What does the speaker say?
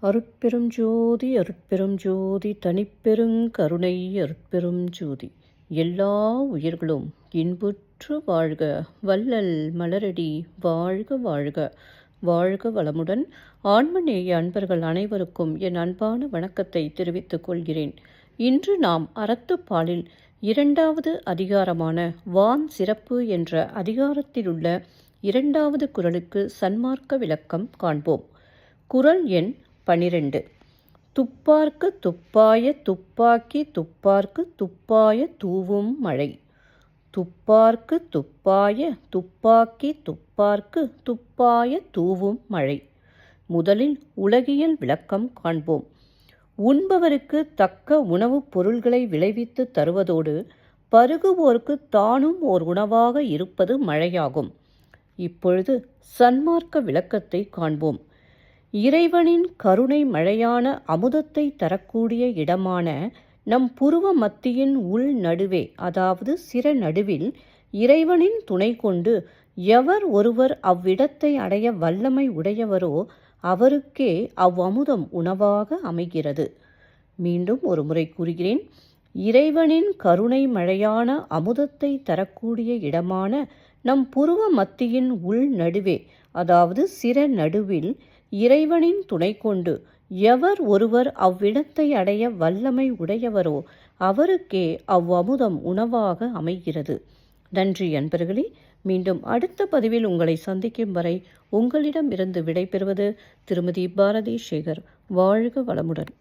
அருட்பெரும் ஜோதி அருட்பெரும் ஜோதி தனிப்பெருங் கருணை அருட்பெரும் ஜோதி. எல்லா உயிர்களும் இன்புற்று வாழ்க, வள்ளல் மலரடி வாழ்க வாழ்க. வாழ்க வளமுடன். ஆன்மநேய அன்பர்கள் அனைவருக்கும் என் அன்பான வணக்கத்தை தெரிவித்துக் கொள்கிறேன். இன்று நாம் அறத்துப்பாலில் 2வது அதிகாரமான வான் சிறப்பு என்ற அதிகாரத்திலுள்ள 2வது குறளுக்கு சன்மார்க்க விளக்கம் காண்போம். குறள் எண் 12. துப்பார்க்கு துப்பாய துப்பாக்கி துப்பார்க்கு துப்பாய தூவும் மழை. துப்பார்க்கு துப்பாய துப்பாக்கி துப்பார்க்கு துப்பாய தூவும் மழை. முதலில் உலகியல் விளக்கம் காண்போம். உண்பவருக்கு தக்க உணவுப் பொருள்களை விளைவித்து தருவதோடு பருகுவோர்க்கு தானும் ஓர் உணவாக இருப்பது மழையாகும். இப்பொழுது சன்மார்க்க விளக்கத்தை காண்போம். இறைவனின் கருணை மழையான அமுதத்தை தரக்கூடிய இடமான நம் புருவ மத்தியின் உள் நடுவே, அதாவது சிர நடுவில் இறைவனின் துணை கொண்டு எவர் ஒருவர் அவ்விடத்தை அடைய வல்லமை உடையவரோ அவருக்கே அவ்வமுதம் உணவாக அமைகிறது. மீண்டும் ஒரு முறை கூறுகிறேன். இறைவனின் கருணை மழையான அமுதத்தை தரக்கூடிய இடமான நம் புருவ மத்தியின் உள் நடுவே, அதாவது சிர நடுவில் இறைவனின் துணை கொண்டு எவர் ஒருவர் அவ்விடத்தை அடைய வல்லமை உடையவரோ அவருக்கே அவ்வமுதம் உணவாக அமைகிறது. நன்றி அன்பர்களே. மீண்டும் அடுத்த பதிவில் உங்களை சந்திக்கும் வரை உங்களிடமிருந்து விடைபெறுவது திருமதி பாரதி சேகர். வாழ்க வளமுடன்.